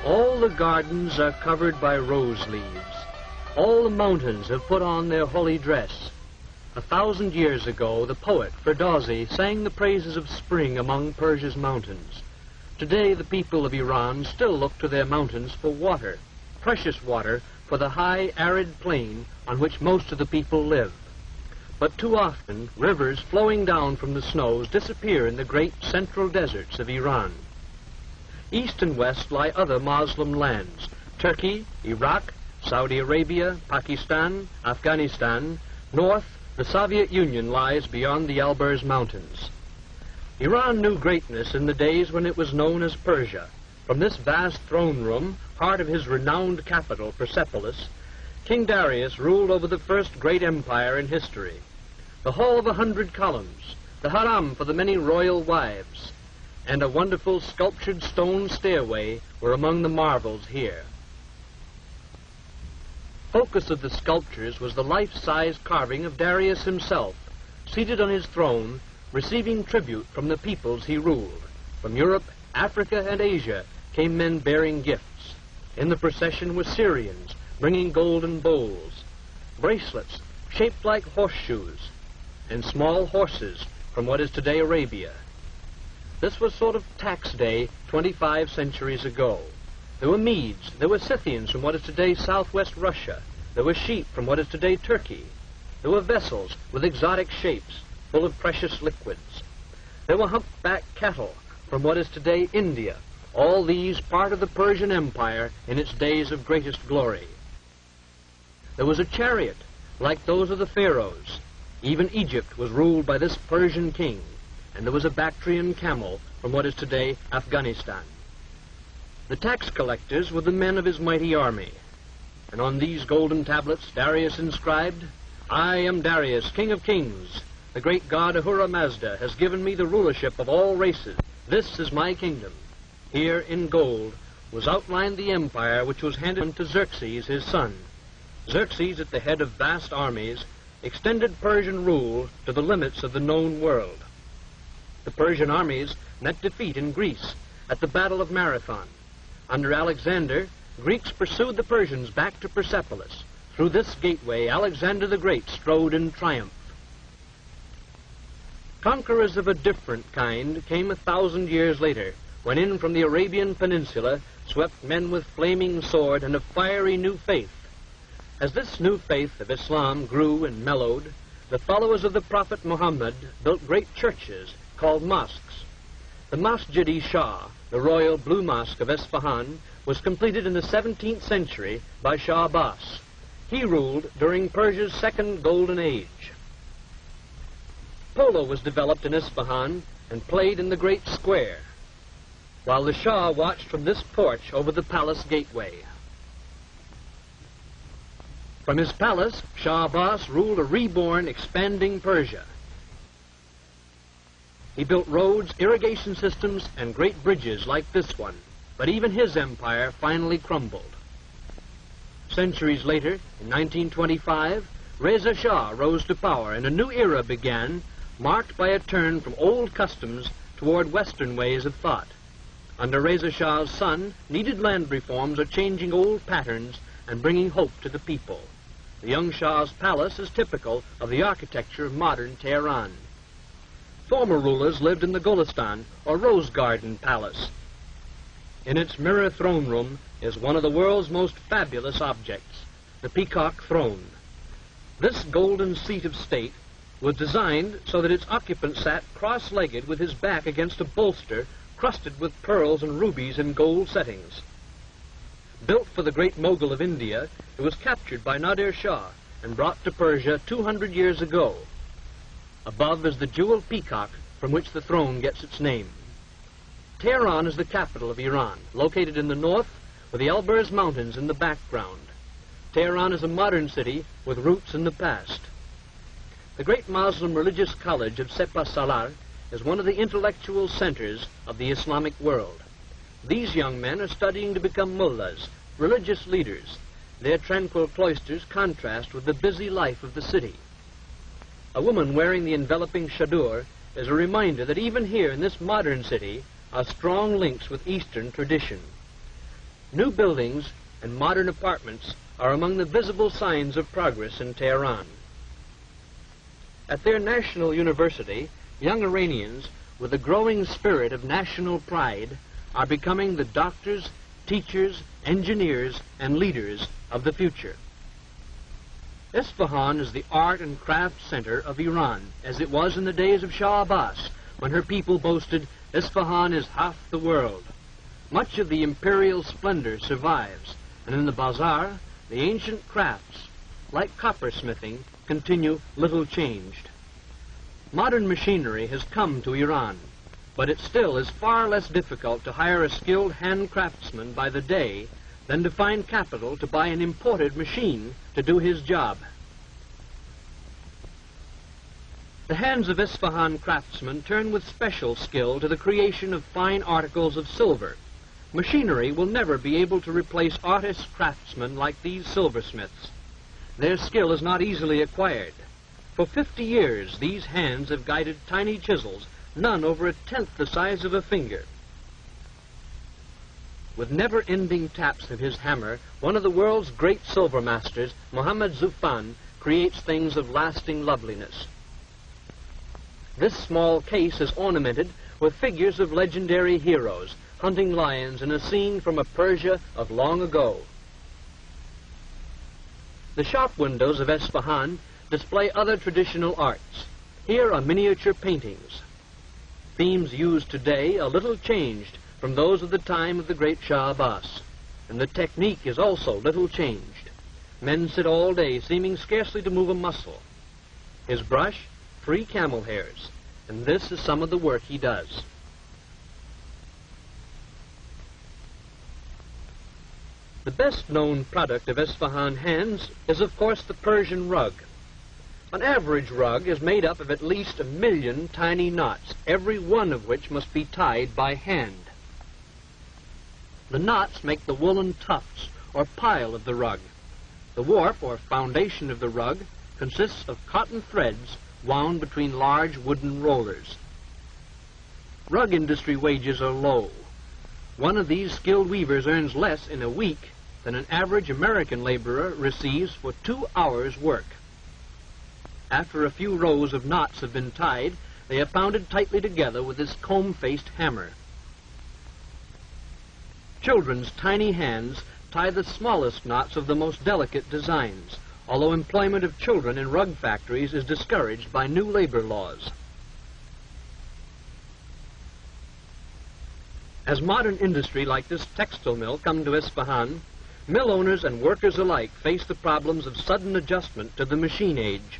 All the gardens are covered by rose leaves. All the mountains have put on their holy dress. 1,000 years ago, the poet Ferdowsi sang the praises of spring among Persia's mountains. Today, the people of Iran still look to their mountains for water, precious water for the high, arid plain on which most of the people live. But too often, rivers flowing down from the snows disappear in the great central deserts of Iran. East and west lie other Muslim lands: Turkey, Iraq, Saudi Arabia, Pakistan, Afghanistan. North, the Soviet Union lies beyond the Alborz Mountains. Iran knew greatness in the days when it was known as Persia. From this vast throne room, heart of his renowned capital, Persepolis, King Darius ruled over the first great empire in history. The Hall of 100 Columns, the Haram for the many royal wives, and a wonderful sculptured stone stairway were among the marvels here. Focus of the sculptures was the life-size carving of Darius himself, seated on his throne, receiving tribute from the peoples he ruled. From Europe, Africa, and Asia came men bearing gifts. In the procession were Syrians, bringing golden bowls, bracelets shaped like horseshoes, and small horses from what is today Arabia. This was sort of tax day 25 centuries ago. There were Medes, there were Scythians from what is today southwest Russia. There were sheep from what is today Turkey. There were vessels with exotic shapes, full of precious liquids. There were humpbacked cattle from what is today India. All these part of the Persian Empire in its days of greatest glory. There was a chariot like those of the pharaohs. Even Egypt was ruled by this Persian king, and there was a Bactrian camel from what is today Afghanistan. The tax collectors were the men of his mighty army, and on these golden tablets Darius inscribed, "I am Darius, king of kings. The great god Ahura Mazda has given me the rulership of all races. This is my kingdom." Here in gold was outlined the empire which was handed to Xerxes, his son. Xerxes, at the head of vast armies, extended Persian rule to the limits of the known world. The Persian armies met defeat in Greece at the Battle of Marathon. Under Alexander, Greeks pursued the Persians back to Persepolis. Through this gateway, Alexander the Great strode in triumph. Conquerors of a different kind came 1,000 years later, when in from the Arabian Peninsula swept men with flaming sword and a fiery new faith. As this new faith of Islam grew and mellowed, the followers of the Prophet Muhammad built great churches called mosques. The Masjid-i-Shah, the royal blue mosque of Isfahan, was completed in the 17th century by Shah Abbas. He ruled during Persia's second golden age. Polo was developed in Isfahan and played in the great square, while the Shah watched from this porch over the palace gateway. From his palace, Shah Abbas ruled a reborn, expanding Persia. He built roads, irrigation systems, and great bridges like this one, but even his empire finally crumbled. Centuries later, in 1925, Reza Shah rose to power, and a new era began, marked by a turn from old customs toward Western ways of thought. Under Reza Shah's son, needed land reforms are changing old patterns and bringing hope to the people. The young Shah's palace is typical of the architecture of modern Tehran. Former rulers lived in the Golestan, or Rose Garden Palace. In its mirror throne room is one of the world's most fabulous objects, the Peacock Throne. This golden seat of state was designed so that its occupant sat cross-legged with his back against a bolster crusted with pearls and rubies in gold settings. Built for the great Mughal of India, it was captured by Nadir Shah and brought to Persia 200 years ago. Above is the jeweled peacock from which the throne gets its name. Tehran is the capital of Iran, located in the north with the Alborz Mountains in the background. Tehran is a modern city with roots in the past. The great Muslim religious college of Sepah Salar is one of the intellectual centers of the Islamic world. These young men are studying to become mullahs, religious leaders. Their tranquil cloisters contrast with the busy life of the city. A woman wearing the enveloping chador is a reminder that even here in this modern city are strong links with Eastern tradition. New buildings and modern apartments are among the visible signs of progress in Tehran. At their national university, young Iranians, with a growing spirit of national pride, are becoming the doctors, teachers, engineers, and leaders of the future. Isfahan is the art and craft center of Iran, as it was in the days of Shah Abbas, when her people boasted, "Isfahan is half the world." Much of the imperial splendor survives, and in the bazaar, the ancient crafts, like coppersmithing, continue little changed. Modern machinery has come to Iran, but it still is far less difficult to hire a skilled hand craftsman by the day than to find capital to buy an imported machine to do his job. The hands of Isfahan craftsmen turn with special skill to the creation of fine articles of silver. Machinery will never be able to replace artist craftsmen like these silversmiths. Their skill is not easily acquired. For 50 years, these hands have guided tiny chisels, none over 1/10 the size of a finger. With never-ending taps of his hammer, one of the world's great silver masters, Mohammad Zufan, creates things of lasting loveliness. This small case is ornamented with figures of legendary heroes, hunting lions in a scene from a Persia of long ago. The shop windows of Isfahan display other traditional arts. Here are miniature paintings. Themes used today are little changed from those of the time of the great Shah Abbas, and the technique is also little changed. Men sit all day, seeming scarcely to move a muscle. His brush, 3 camel hairs, and this is some of the work he does. The best-known product of Isfahan hands is, of course, the Persian rug. An average rug is made up of at least 1 million tiny knots, every one of which must be tied by hand. The knots make the woolen tufts, or pile, of the rug. The warp, or foundation of the rug, consists of cotton threads wound between large wooden rollers. Rug industry wages are low. One of these skilled weavers earns less in a week than an average American laborer receives for 2 hours' work. After a few rows of knots have been tied, they are pounded tightly together with this comb-faced hammer. Children's tiny hands tie the smallest knots of the most delicate designs, although employment of children in rug factories is discouraged by new labor laws. As modern industry like this textile mill come to Isfahan, mill owners and workers alike face the problems of sudden adjustment to the machine age.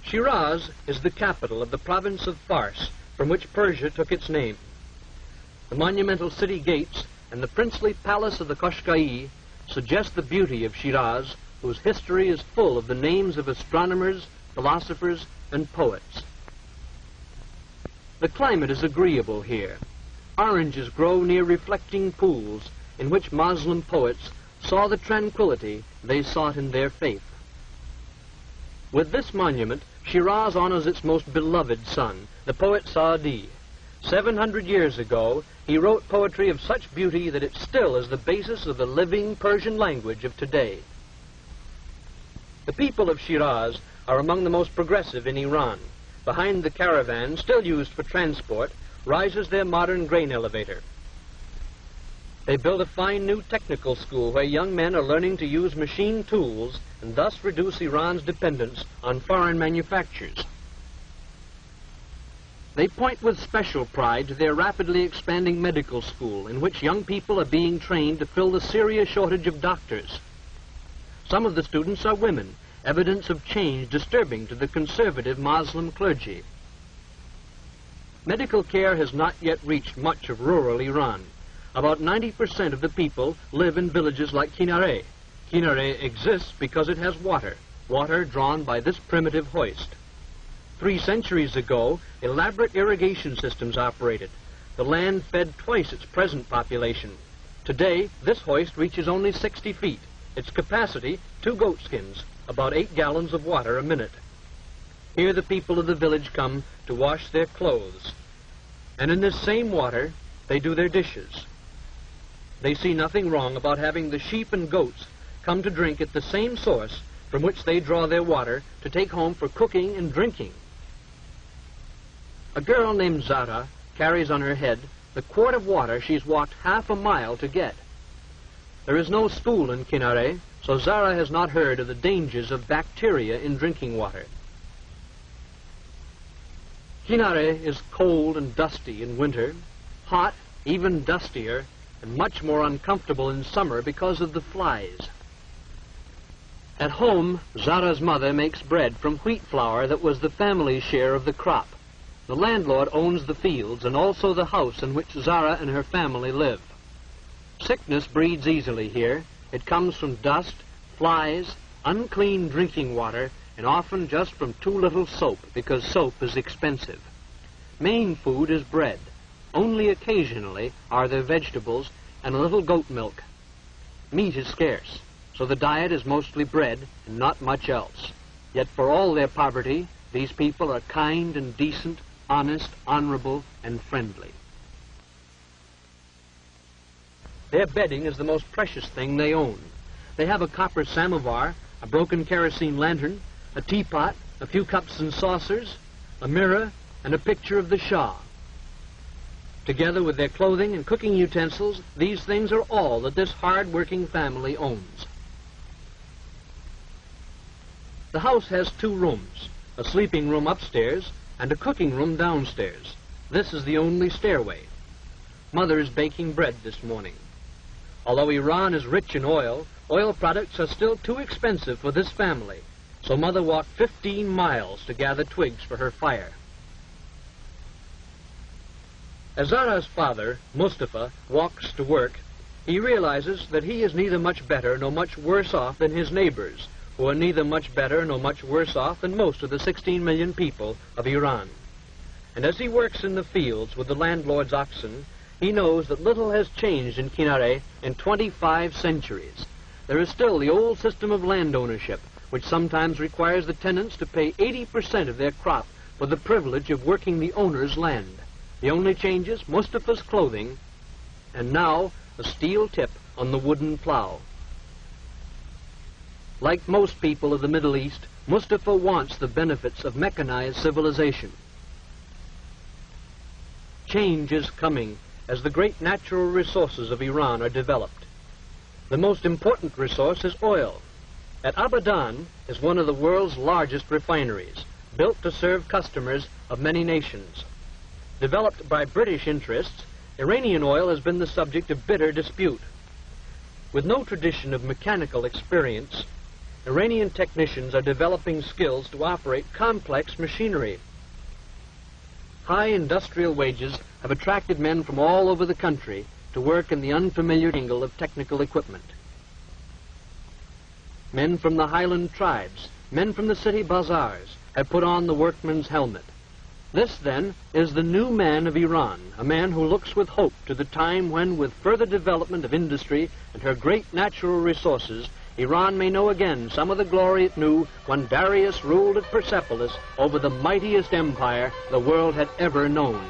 Shiraz is the capital of the province of Fars, from which Persia took its name. The monumental city gates and the princely palace of the Qashqai suggest the beauty of Shiraz, whose history is full of the names of astronomers, philosophers, and poets. The climate is agreeable here. Oranges grow near reflecting pools in which Muslim poets saw the tranquility they sought in their faith. With this monument, Shiraz honors its most beloved son, the poet Saadi. 700 years ago, he wrote poetry of such beauty that it still is the basis of the living Persian language of today. The people of Shiraz are among the most progressive in Iran. Behind the caravan, still used for transport, rises their modern grain elevator. They built a fine new technical school where young men are learning to use machine tools and thus reduce Iran's dependence on foreign manufactures. They point with special pride to their rapidly expanding medical school, in which young people are being trained to fill the serious shortage of doctors. Some of the students are women, evidence of change disturbing to the conservative Muslim clergy. Medical care has not yet reached much of rural Iran. About 90% of the people live in villages like Kinare. Kinare exists because it has water drawn by this primitive hoist. 3 centuries ago, elaborate irrigation systems operated. The land fed twice its present population. Today, this hoist reaches only 60 feet. Its capacity, 2 goatskins, about 8 gallons of water a minute. Here the people of the village come to wash their clothes. And in this same water, they do their dishes. They see nothing wrong about having the sheep and goats come to drink at the same source from which they draw their water to take home for cooking and drinking. A girl named Zara carries on her head the quart of water she's walked half a mile to get. There is no school in Kinare, so Zara has not heard of the dangers of bacteria in drinking water. Kinare is cold and dusty in winter, hot, even dustier, and much more uncomfortable in summer because of the flies. At home, Zara's mother makes bread from wheat flour that was the family's share of the crop. The landlord owns the fields and also the house in which Zara and her family live. Sickness breeds easily here. It comes from dust, flies, unclean drinking water, and often just from too little soap, because soap is expensive. Main food is bread. Only occasionally are there vegetables and a little goat milk. Meat is scarce, so the diet is mostly bread and not much else. Yet for all their poverty, these people are kind and decent, honest, honorable, and friendly. Their bedding is the most precious thing they own. They have a copper samovar, a broken kerosene lantern, a teapot, a few cups and saucers, a mirror, and a picture of the Shah. Together with their clothing and cooking utensils, these things are all that this hard-working family owns. The house has 2 rooms, a sleeping room upstairs and a cooking room downstairs. This is the only stairway. Mother is baking bread this morning. Although Iran is rich in oil, oil products are still too expensive for this family, so Mother walked 15 miles to gather twigs for her fire. As Zara's father, Mustafa, walks to work, he realizes that he is neither much better nor much worse off than his neighbors, who are neither much better nor much worse off than most of the 16 million people of Iran. And as he works in the fields with the landlord's oxen, he knows that little has changed in Kinare in 25 centuries. There is still the old system of land ownership, which sometimes requires the tenants to pay 80% of their crop for the privilege of working the owner's land. The only change is Mustafa's clothing, and now a steel tip on the wooden plow. Like most people of the Middle East, Mustafa wants the benefits of mechanized civilization. Change is coming as the great natural resources of Iran are developed. The most important resource is oil. At Abadan is one of the world's largest refineries, built to serve customers of many nations. Developed by British interests, Iranian oil has been the subject of bitter dispute. With no tradition of mechanical experience, Iranian technicians are developing skills to operate complex machinery. High industrial wages have attracted men from all over the country to work in the unfamiliar jingle of technical equipment. Men from the highland tribes, men from the city bazaars, have put on the workman's helmet. This, then, is the new man of Iran, a man who looks with hope to the time when, with further development of industry and her great natural resources, Iran may know again some of the glory it knew when Darius ruled at Persepolis over the mightiest empire the world had ever known.